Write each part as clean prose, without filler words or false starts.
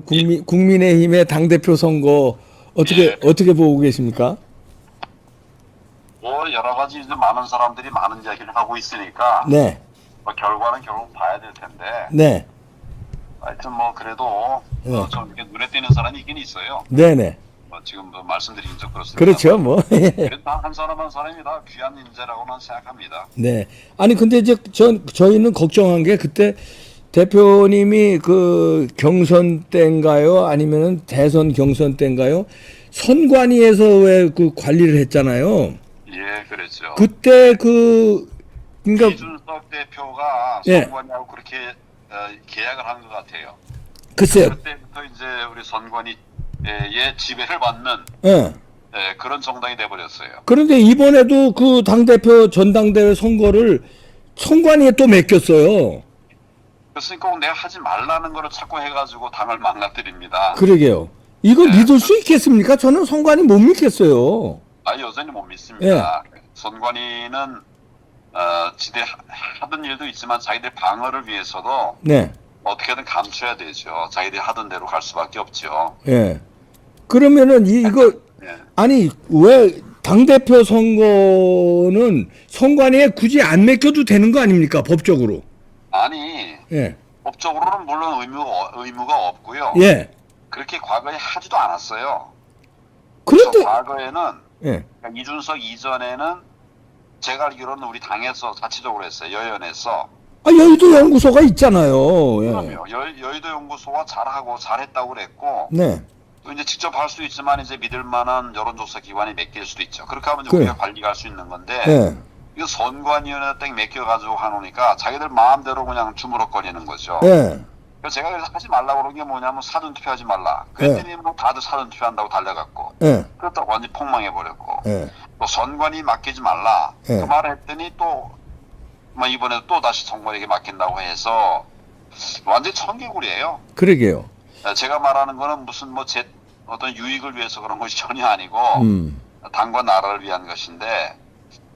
국민의힘의 당대표 선거 어떻게 보고 계십니까? 뭐 여러 가지 이제 많은 사람들이 많은 이야기를 하고 있으니까 네, 뭐 결과는 결국 봐야 될 텐데 네, 하여튼 뭐 그래도 네. 좀 이렇게 눈에 띄는 사람이 있긴 있어요. 네네. 뭐 지금 뭐 말씀드린 적 그렇습니다. 그렇죠, 뭐. 그래도 한 사람 한 사람이 다 귀한 인재라고는 생각합니다. 네. 아니, 근데 이제 저희는 걱정한 게 그때 대표님이 그 경선 때인가요? 아니면은 대선 경선 때인가요? 선관위에서 왜 그 관리를 했잖아요. 예, 그랬죠. 그때 그러니까 이준석 대표가 예. 선관위하고 그렇게 계약을 한 것 같아요. 글쎄요. 그때부터 이제 우리 선관위의 지배를 받는 예. 그런 정당이 돼버렸어요. 그런데 이번에도 그 당대표 전당대회 선거를 선관위에 또 맡겼어요. 그러니까 내가 하지 말라는 거를 자꾸 해가지고 당을 망가뜨립니다. 그러게요. 이거 네. 믿을 수 있겠습니까? 저는 선관위 못 믿겠어요. 여전히 못 믿습니다. 선관위는 하던 일도 있지만 자기들 방어를 위해서도 네. 어떻게든 감춰야 되죠. 자기들이 하던 대로 갈 수밖에 없죠. 예. 그러면은 이거 예. 아니 왜 당대표 선거는 선관위에 굳이 안 맡겨도 되는 거 아닙니까? 법적으로. 아니 예. 법적으로는 물론 의무가 없고요. 예. 그렇게 과거에 하지도 않았어요. 그런데 과거에는 예. 그러니까 이준석 이전에는 제가 알기로는 우리 당에서 자치적으로 했어요. 여연에서. 여의도 연구소가 있잖아요. 예. 그럼요. 여의도 연구소가 잘하고 잘했다고 그랬고 네. 또 이제 직접 할 수 있지만 이제 믿을 만한 여론조사 기관이 맡길 수도 있죠. 그렇게 하면 이제 그래. 우리가 관리할 수 있는 건데 예. 이거 선관위원회 땡 맡겨가지고 하노니까 자기들 마음대로 그냥 주무럭거리는 거죠. 예. 그래서 제가 그래서 하지 말라고 그런 게 뭐냐면 사전투표하지 말라. 그랬더니 뭐 다들 사전투표한다고 달려갔고 예. 그렇다고 완전히 폭망해버렸고 예. 또 선관위 맡기지 말라. 예. 그 말을 했더니 또 뭐 이번에도 또 다시 선관위에게 맡긴다고 해서 완전히 천개구리예요. 그러게요. 제가 말하는 거는 무슨 뭐 제 어떤 유익을 위해서 그런 것이 전혀 아니고 당과 나라를 위한 것인데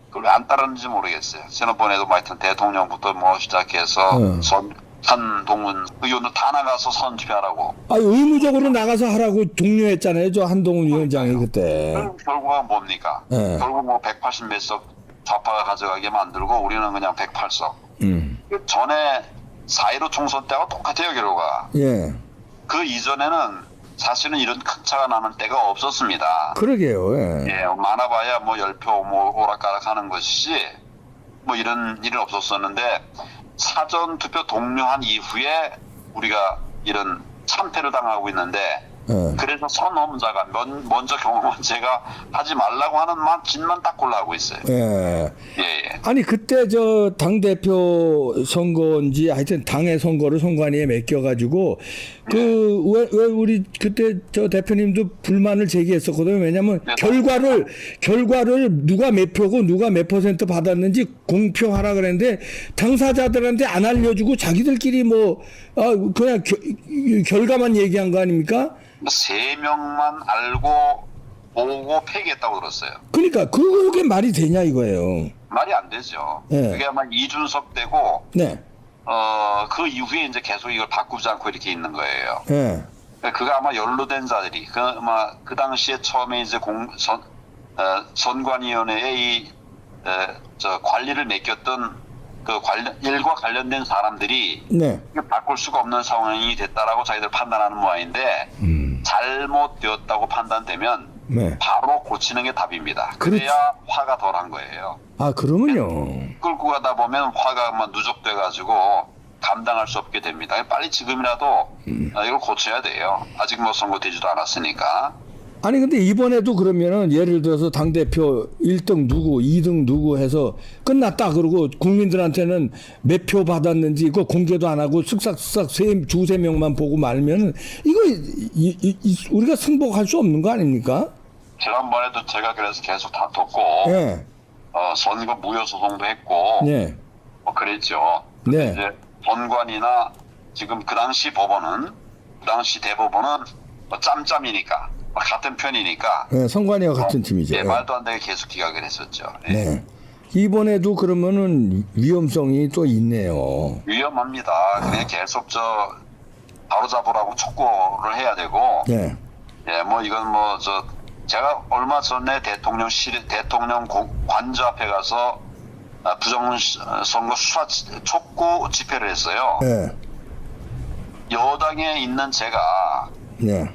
그걸 왜 안 따르는지 모르겠어요. 지난번에도 뭐 하여튼 대통령부터 뭐 시작해서 한동훈 의원도 다 나가서 선투표하라고. 의무적으로 나가서 하라고 독려했잖아요. 저 한동훈 위원장이 그때. 결과가 뭡니까? 예. 결국 뭐 180 몇 석 좌파가 가져가게 만들고 우리는 그냥 108석. 그 전에 4.15 총선 때와 똑같아요, 결과가. 예. 그 이전에는 사실은 이런 큰 차가 나는 때가 없었습니다. 그러게요. 예. 예, 많아봐야 뭐 10표 뭐 오락가락 하는 것이지 뭐 이런 일은 없었었는데 사전 투표 종료한 이후에 우리가 이런 참패를 당하고 있는데 그래서 선험자가 먼저 경험한 제가 하지 말라고 하는 짓만 딱 골라하고 있어요. 예. 예. 아니 그때 저 당대표 선거인지 하여튼 당의 선거를 선관위에 맡겨가지고 그 왜 우리 그때 저 대표님도 불만을 제기했었거든요. 왜냐하면 네. 결과를 누가 몇 표고 누가 몇 퍼센트 받았는지 공표하라 그랬는데 당사자들한테 안 알려주고 자기들끼리 뭐 그냥 결과만 얘기한 거 아닙니까? 3명만 알고 보고 폐기했다고 들었어요. 그러니까 그게 말이 되냐 이거예요. 말이 안 되죠. 네. 그게 아마 이준석 때고 네. 그 이후에 이제 계속 이걸 바꾸지 않고 이렇게 있는 거예요. 네. 그가 아마 연루된 자들이 그 당시에 처음에 이제 선관위원회의 관리를 맡겼던 일과 관련된 사람들이 네. 바꿀 수가 없는 상황이 됐다라고 자기들 판단하는 모양인데 잘못되었다고 판단되면 네. 바로 고치는 게 답입니다. 그렇지. 그래야 화가 덜한 거예요. 그러면요. 끌고 가다 보면 화가 막 누적돼가지고 감당할 수 없게 됩니다. 빨리 지금이라도 이걸 고쳐야 돼요. 아직 뭐 선거되지도 않았으니까. 아니 근데 이번에도 그러면은 예를 들어서 당대표 1등 누구 2등 누구 해서 끝났다 그러고 국민들한테는 몇 표 받았는지 이거 공개도 안 하고 쓱싹쓱싹 두세 명만 보고 말면은 이거 우리가 승복할 수 없는 거 아닙니까? 지난번에도 제가 그래서 계속 다퉜고 예. 선거 무효 소송도 했고 네. 뭐 그랬죠. 네. 이제 선관위나 지금 그 당시 대법원은 뭐 짬짬이니까 같은 편이니까 네, 선관위와 같은 팀이죠. 예, 말도 안 되게 계속 기각을 했었죠. 예. 네. 이번에도 그러면은 위험성이 또 있네요. 위험합니다. 그냥 계속 바로잡으라고 촉구를 해야 되고, 예. 예, 뭐 이건 뭐 제가 얼마 전에 대통령 관저 앞에 가서 부정선거 수사 촉구 집회를 했어요. 예. 여당에 있는 제가 예.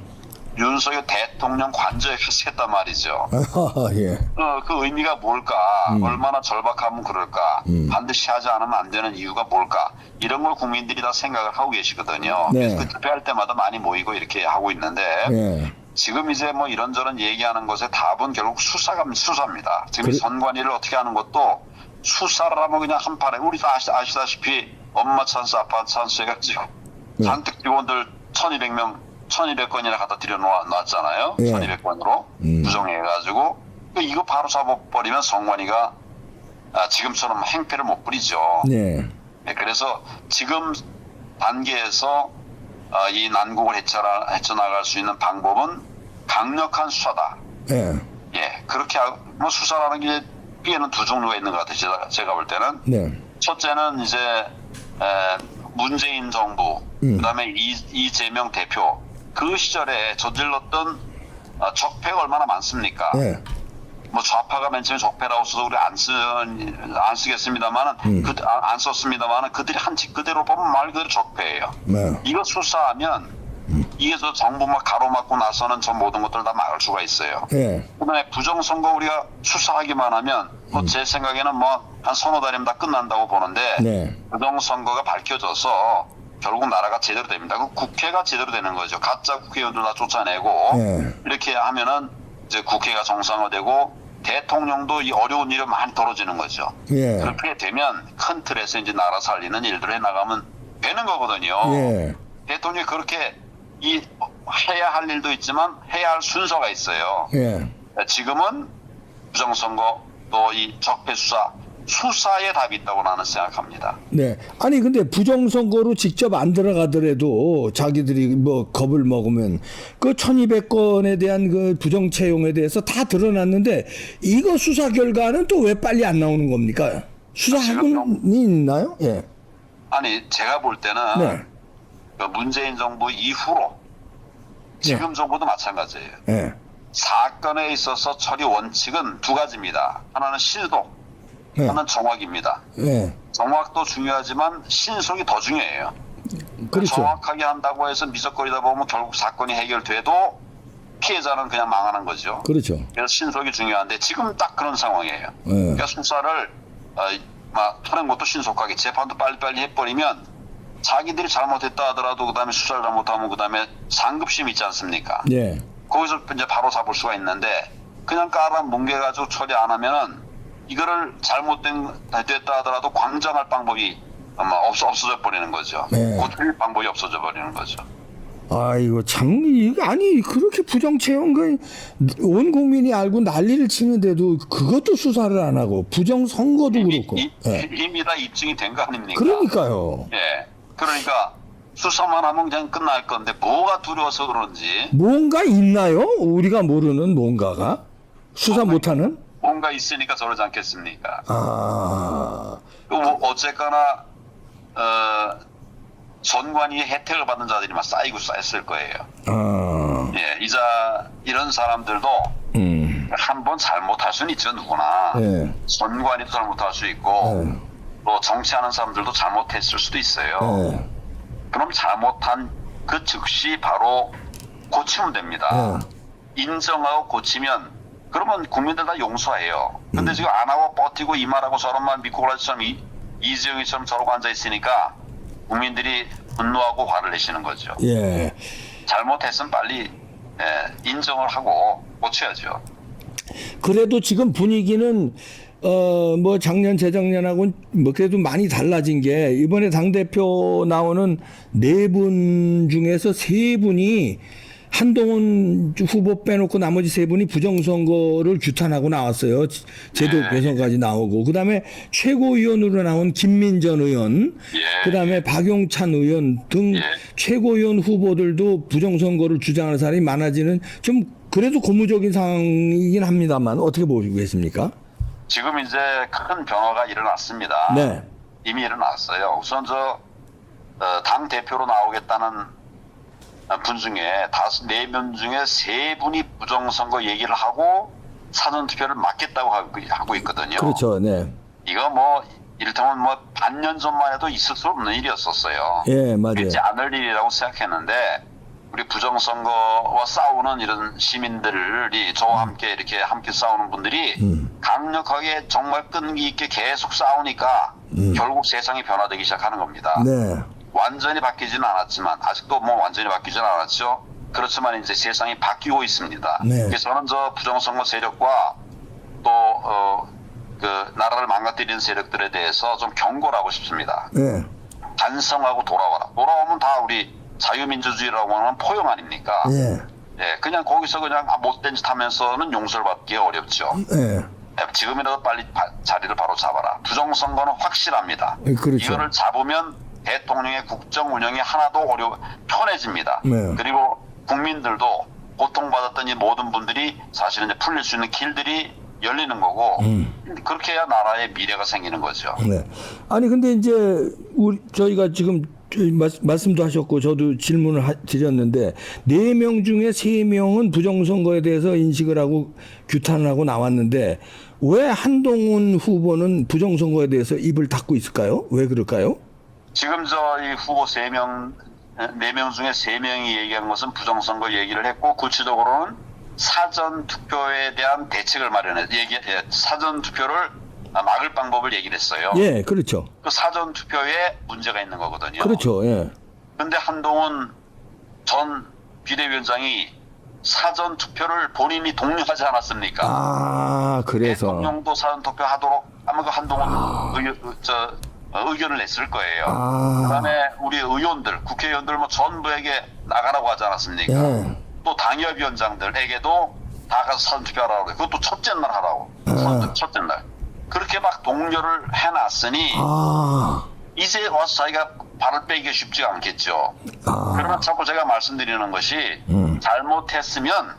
윤석열 대통령 관저에 가서 했단 말이죠. 아하, 예. 그 의미가 뭘까? 얼마나 절박하면 그럴까? 반드시 하지 않으면 안 되는 이유가 뭘까? 이런 걸 국민들이 다 생각을 하고 계시거든요. 네. 그래서 그 집회할 때마다 많이 모이고 이렇게 하고 있는데 예. 지금 이제 뭐 이런저런 얘기하는 것의 답은 결국 수사입니다. 지금 선관위를 어떻게 하는 것도 수사를 하면 그냥 한 판에 우리도 아시다시피 엄마 찬스 아빠 찬스 해가지고 잔뜩 직원들 1200건이나 갖다 들여놨잖아요. 예. 1200건으로 부정해가지고 이거 바로 잡아버리면 선관위가 지금처럼 행패를 못 부리죠. 네. 네, 그래서 지금 단계에서 이 난국을 헤쳐나갈 수 있는 방법은 강력한 수사다. 예. 예, 그렇게 뭐 수사라는 게 피해는 두 종류가 있는 것 같아요. 제가 볼 때는 네. 첫째는 이제 문재인 정부, 그다음에 이재명 대표 그 시절에 저질렀던 적폐가 얼마나 많습니까? 예. 뭐 좌파가 맨 처음에 적폐라고 써서 우리 안 쓰겠습니다만은 안 썼습니다만은 그들이 한 짓 그대로 보면 말 그대로 적폐예요. 네. 이거 수사하면 이게 저 정부 막 가로막고 나서는 저 모든 것들 다 막을 수가 있어요. 예. 그다음에 부정선거 우리가 수사하기만 하면 뭐 제 생각에는 뭐 한 서너 달이면 다 끝난다고 보는데 네. 부정선거가 밝혀져서 결국 나라가 제대로 됩니다. 그 국회가 제대로 되는 거죠. 가짜 국회의원들 다 쫓아내고 네. 이렇게 하면은 이제 국회가 정상화되고 대통령도 이 어려운 일이 많이 벌어지는 거죠. 예. 그렇게 되면 큰 틀에서 이제 나라 살리는 일들을 해나가면 되는 거거든요. 예. 대통령이 그렇게 해야 할 일도 있지만 해야 할 순서가 있어요. 예. 지금은 부정선거 또 이 적폐 수사에 답이 있다고 나는 생각합니다. 네. 아니 근데 부정선거로 직접 안 들어가더라도 자기들이 뭐 겁을 먹으면 그 1200건에 대한 그 부정 채용에 대해서 다 드러났는데 이거 수사 결과는 또 왜 빨리 안 나오는 겁니까? 수사하고는 있나요? 예. 아니 제가 볼 때는 네. 그 문재인 정부 이후로 지금 정부도 마찬가지예요. 예. 사건에 있어서 처리 원칙은 두 가지입니다. 하나는 신속, 네. 하나는 정확입니다. 예. 정확도 중요하지만 신속이 더 중요해요. 그렇죠. 정확하게 한다고 해서 미적거리다 보면 결국 사건이 해결돼도 피해자는 그냥 망하는 거죠. 그렇죠. 그래서 신속이 중요한데 지금 딱 그런 상황이에요. 예. 그러니까 수사를 하는 것도 신속하게 재판도 빨리빨리 해버리면 자기들이 잘못했다 하더라도 그다음에 수사를 잘못하면 그다음에 상급심 있지 않습니까? 예. 거기서 이제 바로 잡을 수가 있는데 그냥 깔아 뭉개가지고 처리 안 하면은 이거를 됐다 하더라도 광장할 방법이 아마 없어져 버리는 거죠. 네. 고칠 방법이 없어져 버리는 거죠. 아이고 참 이거 아니 그렇게 부정 채용 온 국민이 알고 난리를 치는데도 그것도 수사를 안 하고 부정 선거도 그렇고. 예. 이미 다 입증이 된 거 아닙니까? 그러니까요. 예. 그러니까 수사만 하면 그냥 끝날 건데 뭐가 두려워서 그런지 뭔가 있나요? 우리가 모르는 뭔가가 수사 못하는? 뭔가 있으니까 저러지 않겠습니까? 아, 뭐 어쨌거나 선관위 혜택을 받는 자들이 막 쌓였을 거예요. 아, 예, 이런 사람들도 한번 잘못할 수는 있죠, 누구나. 예. 선관위도 잘못할 수 있고 예. 또 정치하는 사람들도 잘못했을 수도 있어요. 예. 그럼 잘못한 그 즉시 바로 고치면 됩니다. 인정하고 고치면 그러면 국민들 다 용서해요. 근데 지금 안 하고 버티고 이 말하고 저런 말 믿고 그러처럼 이재용이처럼 저러고 앉아 있으니까 국민들이 분노하고 화를 내시는 거죠. 예. 잘못했으면 빨리 인정을 하고 고쳐야죠. 그래도 지금 분위기는 뭐 작년 재작년하고는 뭐 그래도 많이 달라진 게 이번에 당 대표 나오는 4분 중에서 3분이 한동훈 후보 빼놓고 나머지 3분이 부정선거를 규탄하고 나왔어요. 제도 개선까지 나오고 그다음에 최고위원으로 나온 김민전 의원, 그다음에 박용찬 의원 등 최고위원 후보들도 부정선거를 주장하는 사람이 많아지는 좀 그래도 고무적인 상황이긴 합니다만 어떻게 보고 계십니까? 지금 이제 큰 변화가 일어났습니다. 네. 이미 일어났어요. 우선 당 대표로 나오겠다는 분 중에 4명 중에 3분이 부정선거 얘기를 하고 사전투표를 막겠다고 하고 있거든요. 그렇죠. 네. 이거 뭐 이를테면 뭐 반년 전만 해도 있을 수 없는 일이었었어요. 예, 맞아요. 있지 않을 일이라고 생각했는데 우리 부정선거와 싸우는 이런 시민들이 저와 함께 이렇게 함께 싸우는 분들이 강력하게 정말 끈기 있게 계속 싸우니까 결국 세상이 변화되기 시작하는 겁니다. 네. 완전히 바뀌지는 않았지만 아직도 뭐 완전히 바뀌지는 않았죠. 그렇지만 이제 세상이 바뀌고 있습니다. 네. 그래서 저는 저 부정선거 세력과 또 그 나라를 망가뜨리는 세력들에 대해서 좀 경고를 하고 싶습니다. 네. 반성하고 돌아와라. 돌아오면 다 우리 자유민주주의라고 하는 포용 아닙니까? 예. 예, 그냥 거기서 그냥 못된 짓 하면서는 용서를 받기 어렵죠. 예. 예, 지금이라도 빨리 자리를 바로 잡아라. 부정선거는 확실합니다. 그렇죠. 이거를 잡으면 대통령의 국정 운영이 하나도 편해집니다. 네. 그리고 국민들도 고통받았던 이 모든 분들이 사실은 이제 풀릴 수 있는 길들이 열리는 거고 그렇게 해야 나라의 미래가 생기는 거죠. 네. 아니 근데 이제 저희가 지금 말씀도 하셨고 저도 질문을 드렸는데 4명 중에 3명은 부정선거에 대해서 인식을 하고 규탄을 하고 나왔는데 왜 한동훈 후보는 부정선거에 대해서 입을 닫고 있을까요? 왜 그럴까요? 지금 저희 후보 4명 중에 3명이 얘기한 것은 부정선거 얘기를 했고 구체적으로는 사전 투표에 대한 대책을 사전 투표를 막을 방법을 얘기를 했어요. 예, 그렇죠. 그 사전 투표에 문제가 있는 거거든요. 그렇죠. 예. 그런데 한동훈 전 비대위원장이 사전 투표를 본인이 독려하지 않았습니까? 아, 그래서 대통령도 사전 투표하도록 아마 그 한동훈 의견을 냈을 거예요. 그다음에 우리 의원들, 국회의원들 뭐 전부에게 나가라고 하지 않았습니까? 예. 또 당협위원장들에게도 다 가서 사전 투표하라고 그래요. 그것도 첫째 날 하라고. 첫째 날. 그렇게 막 독려를 해놨으니 이제 와서 자기가 발을 빼기가 쉽지가 않겠죠. 그러나 자꾸 제가 말씀드리는 것이 잘못했으면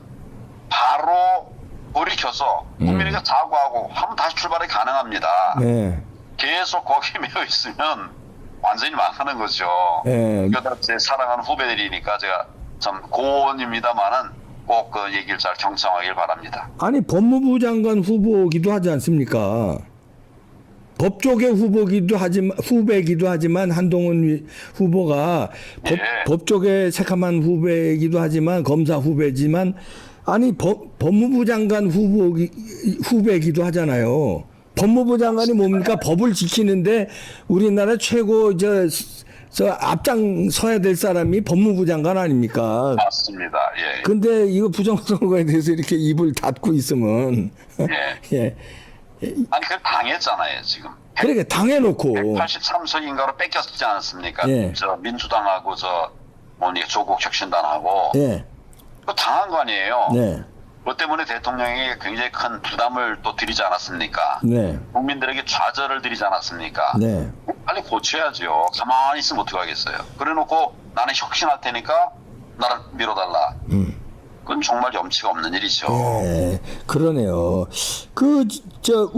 바로 돌이켜서 국민에게 사과하고 하면 다시 출발이 가능합니다. 네. 계속 거기에 매여 있으면 완전히 망하는 거죠. 네. 그러다 제 사랑하는 후배들이니까 제가 참 고언입니다만은 꼭 그 얘기를 잘 경청하길 바랍니다. 아니 법무부 장관 후보기도 하지 않습니까? 법조계 후배기도 하지만 한동훈 후보가 예. 법조계 새카만 후배이기도 하지만 검사 후배지만 아니 법무부 장관 후배기도 하잖아요. 법무부 장관이 뭡니까? 법을 지키는데 우리나라 최고 저 앞장 서야 될 사람이 법무부 장관 아닙니까? 맞습니다. 예. 근데 이거 부정선거에 대해서 이렇게 입을 닫고 있으면 예. 예. 아니 그걸 당했잖아요 지금. 그러니까 당해놓고 183석인가로 뺏겼지 않았습니까? 예. 저 민주당하고 조국 혁신당하고 예. 그 당한 거 아니에요. 네. 그것 때문에 대통령이 굉장히 큰 부담을 또 드리지 않았습니까? 네. 국민들에게 좌절을 드리지 않았습니까? 네. 빨리 고쳐야죠. 가만히 있으면 어떡하겠어요. 그래놓고 나는 혁신할 테니까 나를 밀어달라. 그건 정말 염치가 없는 일이죠. 네, 그러네요.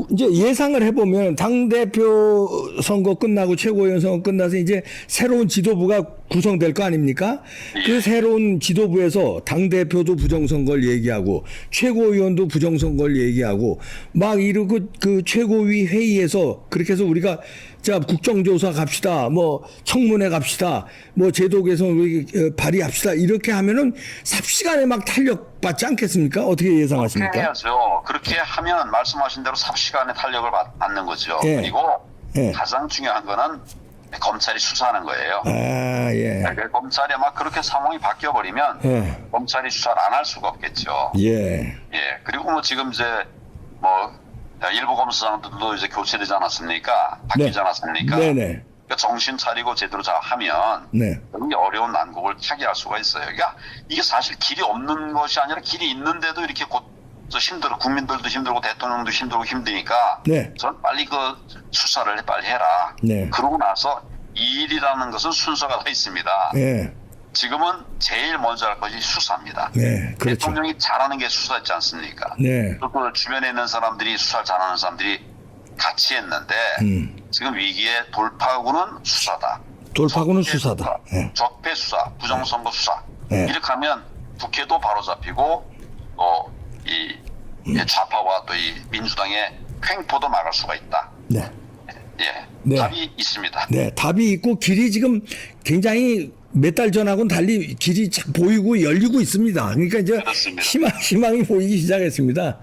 이제 예상을 해보면 당대표 선거 끝나고 최고위원 선거 끝나서 이제 새로운 지도부가 구성될 거 아닙니까? 예. 그 새로운 지도부에서 당대표도 부정선거를 얘기하고 최고위원도 부정선거를 얘기하고 막 이러고 그 최고위 회의에서 그렇게 해서 우리가 자 국정조사 갑시다 뭐 청문회 갑시다 뭐 제도 개선 발의합시다 이렇게 하면은 삽시간에 막 탄력 받지 않겠습니까? 어떻게 예상하십니까? 그렇게 해야죠. 그렇게 하면 말씀하신 대로 삽시간에 탄력을 받는 거죠. 예. 그리고 예. 가장 중요한 거는 검찰이 수사하는 거예요. 아, 예. 검찰이 막 그렇게 상황이 바뀌어버리면 예. 검찰이 수사를 안 할 수가 없겠죠. 예. 예. 그리고 뭐 지금 이제 뭐 일부 검사장들도 이제 교체되지 않았습니까? 바뀌지 네. 않았습니까? 네네. 그러니까 정신 차리고 제대로 잘 하면 네. 그런 어려운 난국을 타개할 수가 있어요. 그러니까 이게 사실 길이 없는 것이 아니라 길이 있는데도 이렇게 힘들어. 국민들도 힘들고 대통령도 힘들고 힘드니까 네. 전 빨리 그 수사를 빨리 해라. 네. 그러고 나서 이 일이라는 것은 순서가 다 있습니다. 네. 지금은 제일 먼저 할 것이 수사입니다. 네. 그렇죠. 대통령이 잘하는 게 수사였지 않습니까? 네. 또 주변에 있는 사람들이 수사를 잘하는 사람들이 같이 했는데 지금 위기의 돌파구는 수사다. 돌파구는 적폐 수사다. 네. 적폐 수사, 부정선거 수사 네. 이렇게 하면 국회도 바로 잡히고 이 좌파와 또 이 민주당의 횡포도 막을 수가 있다. 네. 예, 네. 답이 있습니다. 네, 답이 있고 길이 지금 굉장히 몇 달 전하고는 달리 길이 참 보이고 열리고 있습니다. 그러니까 이제 그렇습니다. 희망이 보이기 시작했습니다.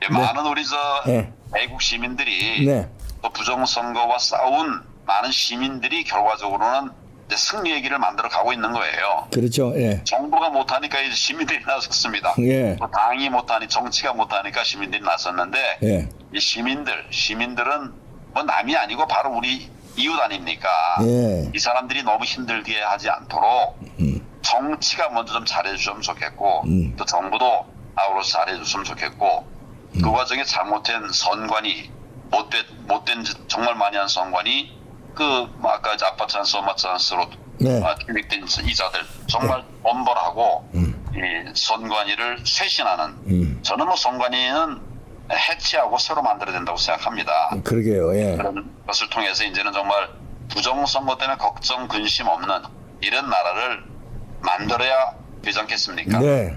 예, 많은 우리 네. 애국 시민들이 네. 또 부정선거와 싸운 많은 시민들이 결과적으로는 이제 승리의 길을 만들어 가고 있는 거예요. 그렇죠. 예. 정부가 못하니까 이제 시민들이 나섰습니다. 예. 또 당이 못하니 정치가 못하니까 시민들이 나섰는데 예. 이 시민들은 뭐 남이 아니고 바로 우리 이웃 아닙니까? 예. 이 사람들이 너무 힘들게 하지 않도록 정치가 먼저 좀 잘해주시면 좋겠고 또 정부도 아우러서 잘해줬으면 좋겠고 그 과정에 잘못된 선관위 못된 짓 정말 많이 한 선관위 아까 이제 아빠 찬스 엄마 찬스로 네. 기획된 이자들 정말 엄벌하고 이 선관위를 쇄신하는 저는 뭐 선관위는 해체하고 새로 만들어야 된다고 생각합니다. 그러게요. 예. 그런 것을 통해서 이제는 정말 부정선거 때문에 걱정 근심 없는 이런 나라를 만들어야 되지 않겠습니까? 네.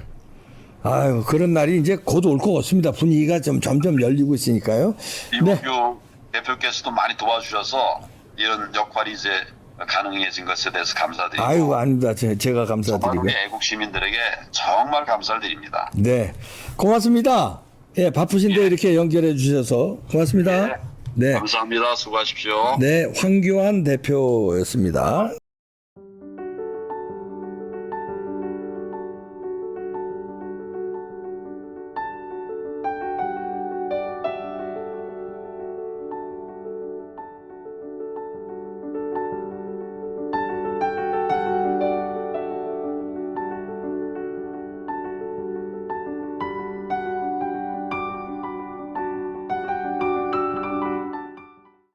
아유, 그런 날이 이제 곧 올 것 같습니다. 분위기가 좀 점점 열리고 있으니까요. 네. 이국규 대표께서도 많이 도와주셔서 이런 역할이 이제 가능해진 것에 대해서 감사드리고 아유, 아닙니다. 제가 정말 감사드리고요. 우리 애국 시민들에게 정말 감사를 드립니다. 네. 고맙습니다. 예, 바쁘신데 이렇게 연결해 주셔서 고맙습니다. 네. 감사합니다. 수고하십시오. 네, 황교안 대표였습니다.